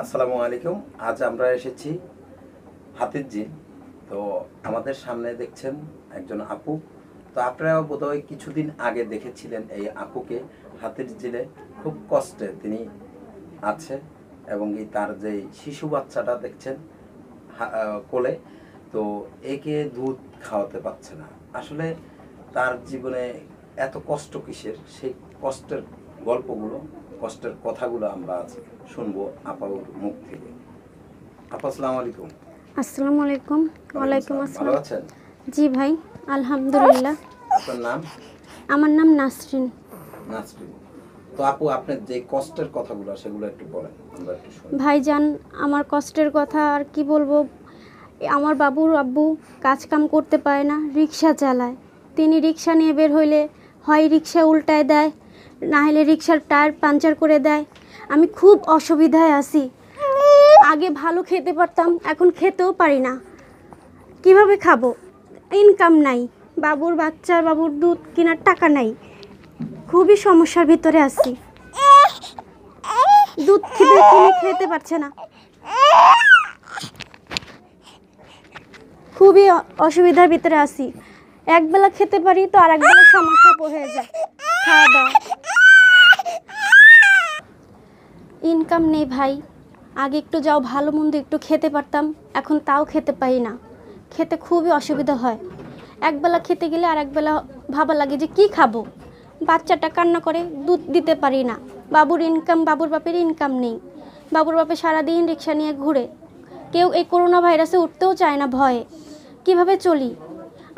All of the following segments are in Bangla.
আসসালামু আলাইকুম। আজ আমরা এসেছি হাতিরঝিল। তো আমাদের সামনে দেখছেন একজন আপু। তো আপনারা বোধহয় কিছুদিন আগে দেখেছিলেন এই আপুকে হাতিরঝিলে খুব কষ্টে তিনি আছে, এবং এই তার যে শিশু বাচ্চাটা দেখছেন কোলে, তো একে দুধ খাওয়াতে পারছে না। আসলে তার জীবনে এত কষ্ট কিসের, সেই কষ্টের গল্পগুলো, কষ্টের কথাগুলো আমরা আজ শুনবো আপার মুখ থেকে। আপা, আসসালামু আলাইকুম। আসসালামু আলাইকুম। ওয়ালাইকুম ভালো আসসালাম। আছেন? জি ভাই, আলহামদুলিল্লাহ। আপনার নাম? আমার নাম নাসরিন। নাসরিন। তো আপু, আপনার যে কষ্টের কথাগুলো সেগুলো একটু বলেন, আমরা একটু শুনি। ভাইজান, আমার কষ্টের কথা আর কি বলবো। আমার বাবুর আব্বু কাজ কাম করতে পারে না, রিক্সা চালায়। তিনি রিক্সা নিয়ে বের হইলে হয় রিক্সা উল্টায় দেয়, না হলে রিক্সার টায়ার পাঞ্চার করে দেয়। আমি খুব অসুবিধায় আছি। আগে ভালো খেতে পারতাম, এখন খেতেও পারি না। কিভাবে খাবো? ইনকাম নাই, বাবুর বাচ্চার বাবুর দুধ কেনার টাকা নাই। খুবই সমস্যার ভিতরে আছি। দুধ খেতে পারছে না। খুবই অসুবিধার ভিতরে আছি। একবেলা খেতে পারি তো আর একবেলা সমস্যা হয়ে যায় খাওয়া দাওয়া। ইনকাম নেই ভাই। আগে একটু যাও ভালো মন্দ একটু খেতে পারতাম, এখন তাও খেতে পাই না। খেতে খুবই অসুবিধা হয়। একবেলা খেতে গেলে আর একবেলা ভাবা লাগে যে কি খাবো। বাচ্চাটা কান্না করে, দুধ দিতে পারি না। বাবুর বাপের ইনকাম নেই। বাবুর বাপে সারাদিন রিক্সা নিয়ে ঘুরে। কেউ এই করোনা ভাইরাসে উঠতেও চায় না ভয়ে। কিভাবে চলি?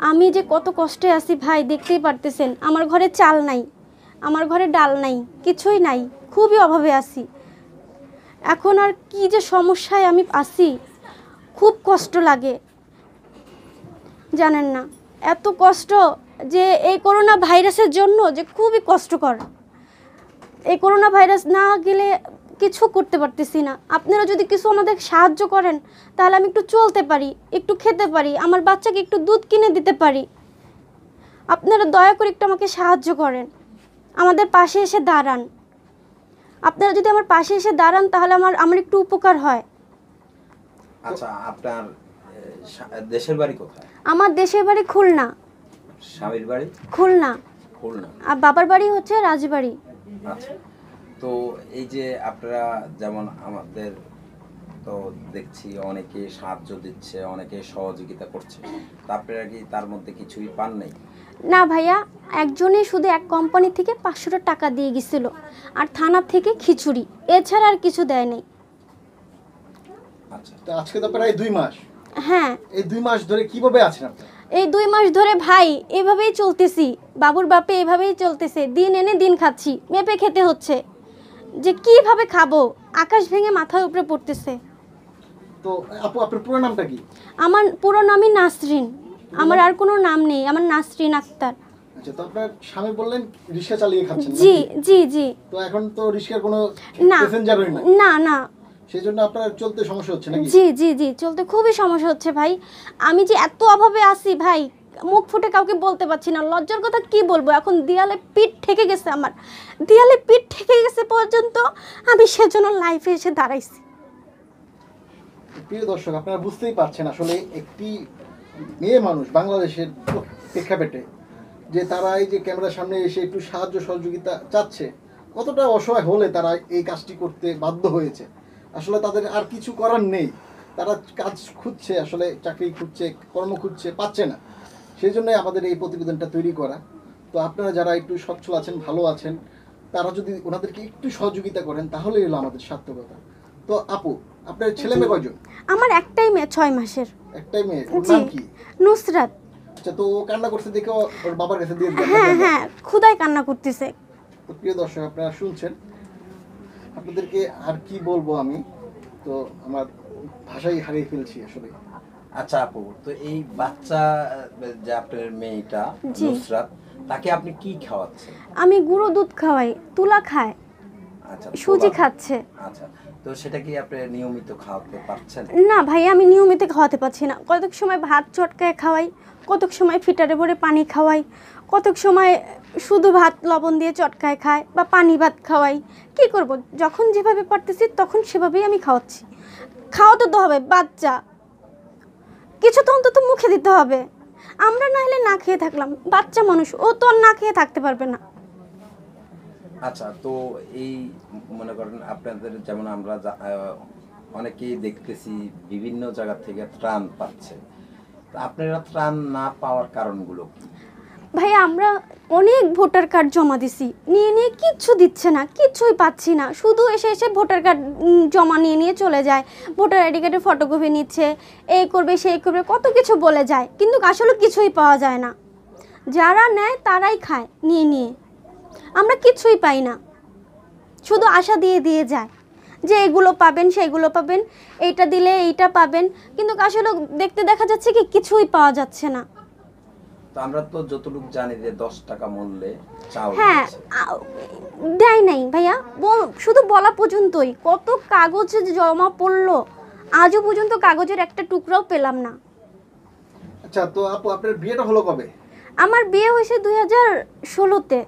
আমি যে কত কষ্টে আছি ভাই, দেখতেই পারতেছেন। আমার ঘরে চাল নাই, আমার ঘরে ডাল নাই, কিছুই নাই। খুবই অভাবে আছি। এখন আর কি যে সমস্যায় আমি আছি, খুব কষ্ট লাগে জানেন না। এত কষ্ট যে এই করোনা ভাইরাসের জন্য যে খুবই কষ্টকর। এই করোনা ভাইরাস না গেলে কিছু করতে পারতেছি না। আপনারা যদি কিছু আমাদের সাহায্য করেন তাহলে আমি একটু চলতে পারি, একটু খেতে পারি, আমার বাচ্চাকে একটু দুধ কিনে দিতে পারি। আপনারা দয়া করে একটু আমাকে সাহায্য করেন, আমাদের পাশে এসে দাঁড়ান। আপনারা যদি আমার পাশে এসে দাঁড়ান তাহলে আমার একটু উপকার হয়। আচ্ছা, আপনার দেশের বাড়ি কোথায়? আমার দেশের বাড়ি খুলনা। স্বামীর বাড়ি? খুলনা। খুলনা। আর বাবার বাড়ি হচ্ছে রাজবাড়ি। আচ্ছা। তো এই যে আপনারা যেমন আমাদের তো দেখছি অনেকে সাহায্য দিচ্ছে, অনেকে সহযোগিতা করছে, তা আপনারা কি তার মধ্যে কিছুই পান নাই? না ভাইয়া, একজনই শুধু এক কোম্পানি থেকে 500 টাকা দিয়ে গেছিল, আর থানা থেকে খিচুড়ি, এছাড়া আর কিছু দেয় নাই। আচ্ছা। তো আজকে তো প্রায় 2 মাস। হ্যাঁ, এই 2 মাস ধরে কিভাবে আছেন আপনি? এই 2 মাস ধরে ভাই এভাবেই চলতেছি। বাবুর বাপে এভাবেই চলতেছে, দিন এনে দিন খাচ্ছি, মেপে খেতে হচ্ছে। যে কিভাবে খাবো, আকাশ ভেঙে মাথার উপরে পড়তেছে। তো আপু, আপনার পুরো নামটা কি? আমার পুরো নামই নাসরিন, আমার আর কোনো নাম নেই। আমার নাসরিন আক্তার। আচ্ছা, তো আপনার স্বামী বললেন রিক্সা চালিয়ে খাচ্ছেন জি নাকি? জি জি। তো এখন তো রিক্সার কোনো না প্যাসেঞ্জারই নাই, না না। সেজন্য আপনার চলতে সমস্যা হচ্ছে নাকি? জি জি জি, চলতে খুবই সমস্যা হচ্ছে ভাই। আমি যে এত অভাবে আছি ভাই, মুখ ফুটে কাউকে বলতে পারছি না। লজ্জার কথা কি বলবো, এখন দেয়ালে পিঠ ঠেকে গেছে আমার। দেয়ালে পিঠ ঠেকে গেছে পর্যন্ত আমি সেজন্য লাইফে এসে দাঁড়াইছি। প্রিয় দর্শক, আপনারা বুঝতেই পারছেন আসলে একটি মেয়ে মানুষ বাংলাদেশের প্রেক্ষাপটে যে তারা এই যে ক্যামেরার সামনে এসে একটু সাহায্য সহযোগিতা চাচ্ছে, কতটা অসহায় হলে তারা এই কাজটি করতে বাধ্য হয়েছে। আসলে তাদের আর কিছু করার নেই। তারা কাজ খুঁজছে, আসলে চাকরি খুঁজছে, কর্ম খুঁজছে, পাচ্ছে না। সেই জন্যই আমাদের এই প্রতিবেদনটা তৈরি করা। তো আপনারা যারা একটু সচ্ছল আছেন, ভালো আছেন, তারা যদি ওনাদেরকে একটু সহযোগিতা করেন তাহলেই হলো আমাদের সার্থকতা। তো আপু, আপনার ছেলে মেয়ে কয়জন? আমার একটাই মেয়ে, 6 মাসের। একটাই মেয়ে, ওর জি, নাম কি? নুসরাত। আচ্ছা, তো ও কান্না করতে দেখে ওর বাবার কাছে দিয়ে দেন? হ্যাঁ হ্যাঁ, ক্ষুধায় কান্না করতেছে। তো প্রিয় দর্শক, আপনারা শুনছেন। আপনাদেরকে আর কি বলবো আমি, তো আমার ভাষাই হারিয়ে ফেলছি আসলে। আচ্ছা আপু, তো এই বাচ্চা যে আপনার মেয়েটা জি। নুসরাত, তাকে আপনি কি খাওয়াচ্ছেন? আমি গুঁড়ো দুধ খাওয়াই, তুলা খায়। আচ্ছা, সুজি পোলাও। খাচ্ছে। আচ্ছা, তো সেটা কি আপনি নিয়মিত খাওয়াতে পারছেন? না ভাই, আমি নিয়মিত খাওয়াতে পারছি না। কতক সময় ভাত চটকায় খাওয়াই, কতক সময় ফিটারে ভরে পানি খাওয়াই, কতক সময় শুধু ভাত লবণ দিয়ে চটকায় খায় বা পানি ভাত খাওয়াই। কি করব, যখন যেভাবে পারতেছি তখন সেভাবেই আমি খাওয়াচ্ছি। খাওয়াতে তো হবে, বাচ্চা কিছু তো অন্তত মুখে দিতে হবে। আমরা না হলে না খেয়ে থাকলাম, বাচ্চা মানুষ, ও তো আর না খেয়ে থাকতে পারবে না। আচ্ছা, তো এই মনে করেন আপনাদের যেমন আমরা অনেকেই দেখতেছি বিভিন্ন জায়গা থেকে ত্রাণ পাচ্ছে, তো আপনারা ত্রাণ না পাওয়ার কারণগুলো কি? ভাই, আমরা অনেক ভোটার কার্ড জমা দিছি, নিয়ে নিয়ে কিচ্ছু দিচ্ছে না, কিচ্ছুই পাচ্ছি না। শুধু এসে এসে ভোটার কার্ড জমা নিয়ে নিয়ে চলে যায়, ভোটার আইডি কার্ডের ফটোকপি নিচ্ছে, এই করবে সেই করবে, কত কিছু বলে যায়, কিন্তু আসলে কিছুই পাওয়া যায় না। যারা নেয় তারাই খায় নিয়ে নিয়ে, আমরা কিছুই পাই না, শুধু আশা দিয়ে দিয়ে যায় যে এগুলো পাবেন সেইগুলো পাবেন, এইটা দিলে এইটা পাবেন, কিন্তু আসলে দেখতে দেখা যাচ্ছে কি কিছুই পাওয়া যাচ্ছে না। তো আমরা তো যতটুকু জানি যে 10 টাকা মূল্যে চাউল হ্যাঁ, দিচ্ছে। দেয় নাই ভাইয়া, শুধু বলা পর্যন্তই। কত কাগজে জমা পড়লো, আজও পর্যন্ত কাগজের একটা টুকরাও পেলাম না। আচ্ছা, তো আপু আপনার বিয়েটা হলো কবে? আমার বিয়ে হয়েছে 2016-তে।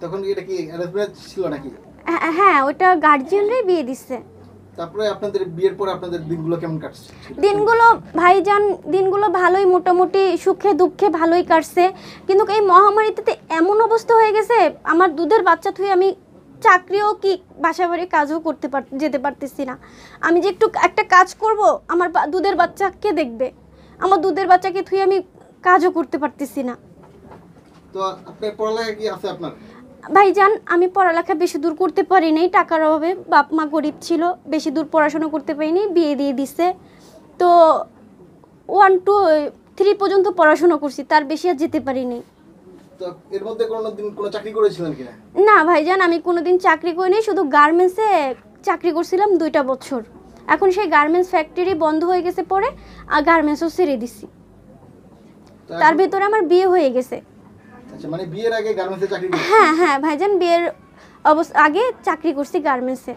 তখন এটা কি অ্যারেঞ্জ ম্যারেজ ছিল নাকি? হ্যাঁ, ওটা গার্জিয়ানরাই বিয়ে দিচ্ছে। তারপরে আপনাদের বিয়ের পরে আপনাদের দিনগুলো কেমন কাটছে? দিনগুলো ভাইজান, দিনগুলো ভালোই, মোটামুটি সুখে দুঃখে ভালোই কাটছে। কিন্তু এই মহামারীতে এমন অবস্থা হয়ে গেছে, আমার দুধের বাচ্চা থুয়ে আমি চাকরিও কি বাসা বাড়ি কাজও যেতে পারতেছি না। আমি যে একটু একটা কাজ করব, আমার দুধের বাচ্চা কে দেখবে? আমার দুধের বাচ্চাকে থুয়ে আমি কাজও করতে পারতেছি না। তো আপনার পড়ালেখা কি আছে আপনার? ভাইজান, আমি পড়ালেখা বেশি দূর করতে পারি নাই, টাকার অভাবে। বাপ মা গরিব ছিল, বেশি দূর পড়াশোনা করতে পারিনি, বিয়ে দিয়ে দিছে। তো 1 to 3 পর্যন্ত পড়াশোনা করছি, তার বেশি আর যেতে পারিনি। তো এর মধ্যে কোনোদিন কোনো চাকরি করেছিলেন কিনা? না ভাইজান, আমি কোনোদিন চাকরি করিনি, শুধু গার্মেন্টসে চাকরি করছিলাম 2টা বছর। এখন সেই গার্মেন্টস ফ্যাক্টরি বন্ধ হয়ে গেছে, পরে আর গার্মেন্টসও ছেড়ে দিছি। তো তার এখন- ভিতরে আমার বিয়ে হয়ে গেছে। আচ্ছা, মানে বিয়ের আগে গার্মেন্টসে চাকরি করেছেন? হ্যাঁ হ্যাঁ ভাইজান, বিয়ের আগে চাকরি করছি গার্মেন্টসে।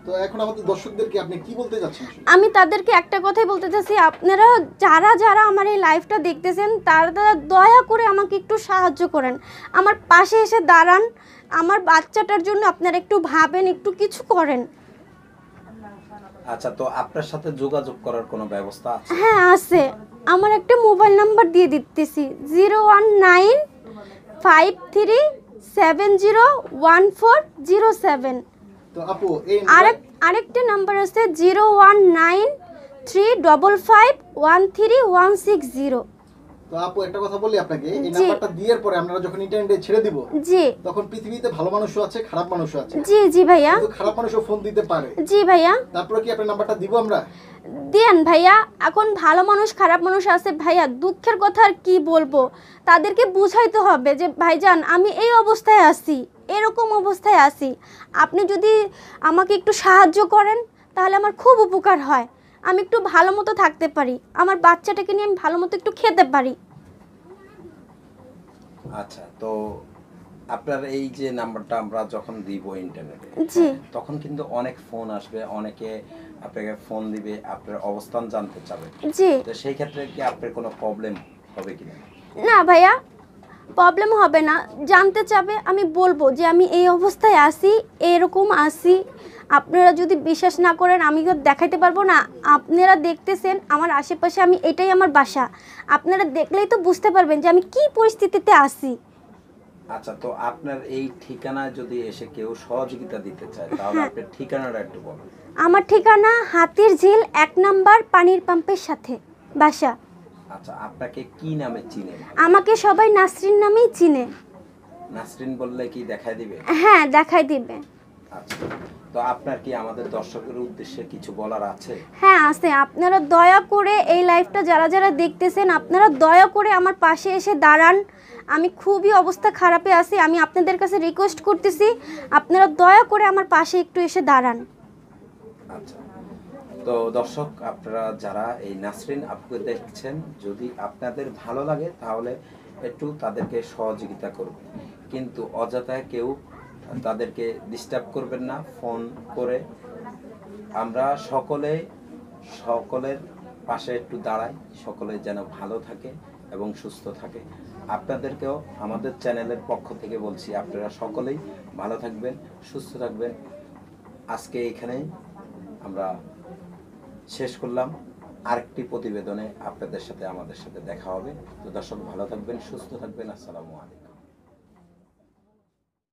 তো এখন আমাদের দর্শকদেরকে আপনি কি বলতে যাচ্ছেন আসলে? আমি তাদেরকে একটা কথাই বলতে চাচ্ছি, আপনারা যারা যারা আমার এই লাইভটা দেখতেছেন, তারা দয়া করে আমাকে একটু সাহায্য করেন, আমার পাশে এসে দাঁড়ান, আমার বাচ্চাটার জন্য আপনারা একটু ভাবেন, একটু কিছু করেন। আচ্ছা, তো আপনার সাথে যোগাযোগ করার কোনো ব্যবস্থা আছে? হ্যাঁ আছে, আমার একটা মোবাইল নাম্বার দিয়ে দিতেছি, 01953701407। তো আপু এই আরেকটা নাম্বার আছে 01935513160। তো আপু একটা কথা বলি আপনাকে, এই জি। নাম্বারটা দেওয়ার পরে আমরা যখন ইন্টারনেটে ছেড়ে দিব, জি তখন পৃথিবীতে ভালো মানুষও আছে, খারাপ মানুষও আছে। জি জি ভাইয়া, কিন্তু খারাপ মানুষও ফোন দিতে পারে। জি ভাইয়া, তারপরে কি আপনার নাম্বারটা দিব আমরা? দেন ভাইয়া। এখন ভালো মানুষ খারাপ মানুষ আছে ভাইয়া, দুঃখের কথা আর কি বলবো, তাদেরকে বুঝাইতে হবে যে ভাইজান আমি এই অবস্থায় আছি, এরকম অবস্থায় আছি, আপনি যদি আমাকে একটু সাহায্য করেন তাহলে আমার খুব উপকার হয়, আমি একটু ভালো মতো থাকতে পারি, আমার বাচ্চাটাকে নিয়ে আমি ভালো মতো একটু খেতে পারি। আচ্ছা, তো আপনার এই যে নাম্বারটা আমরা যখন দিব ইন্টারনেটে, জি তখন কিন্তু অনেক ফোন আসবে, অনেকে আপনাকে ফোন দিবে, আপনার অবস্থান জানতে চাবে। জি। তো সেই ক্ষেত্রে কি আপনার কোনো প্রবলেম হবে কিনা? না ভাইয়া, প্রবলেম হবে না, জানতে চাবে, আমি বলবো যে আমি এই অবস্থায় আছি, এরকম আছি। আপনারা যদি বিশ্বাস না করেন, আমি তো দেখাইতে পারবো না। আপনারা দেখতেছেন আমার আশেপাশে, আমি এটাই আমার বাসা, আপনারা দেখলেই তো বুঝতে পারবেন যে আমি কি পরিস্থিতিতে আছি। আচ্ছা, তো আপনার এই ঠিকানায় যদি এসে কেউ সহযোগিতা দিতে চায়, তাহলে হ্যাঁ। আপনার ঠিকানাটা একটু বলুন। আমার ঠিকানা হাতির ঝিল 1 নাম্বার পানির পাম্পের সাথে বাসা। আচ্ছা, আপনাকে কি নামে চিনে? আমাকে সবাই নাসরিন নামেই চিনে। নাসরিন বললে কি দেখায় দিবে? হ্যাঁ, দেখাই দিবে। আচ্ছা, তো আপনার কি আমাদের দর্শকের উদ্দেশ্যে কিছু বলার আছে? হ্যাঁ আছে, আপনারা দয়া করে এই লাইভটা যারা যারা দেখতেছেন, আপনারা দয়া করে আমার পাশে এসে দাঁড়ান, আমি খুবই অবস্থা খারাপে আছি, আমি আপনাদের কাছে রিকোয়েস্ট করতেছি, আপনারা দয়া করে আমার পাশে একটু এসে দাঁড়ান। আচ্ছা, তো দর্শক, আপনারা যারা এই নাসরিন আপুকে দেখছেন, যদি আপনাদের ভালো লাগে তাহলে একটু তাদেরকে সহযোগিতা করুন, কিন্তু অযথায় কেউ তাদেরকে ডিস্টার্ব করবেন না ফোন করে। আমরা সকলের পাশে একটু দাঁড়াই, সকলে যেন ভালো থাকে এবং সুস্থ থাকে। আপনাদেরকেও আমাদের চ্যানেলের পক্ষ থেকে বলছি, আপনারা সকলেই ভালো থাকবেন, সুস্থ থাকবেন। আজকে এখানেই আমরা শেষ করলাম। আরেকটি প্রতিবেদনে আপনাদের সাথে আমাদের সাথে দেখা হবে। তো দর্শক ভালো থাকবেন, সুস্থ থাকবেন। আসসালামু আলাইকুম।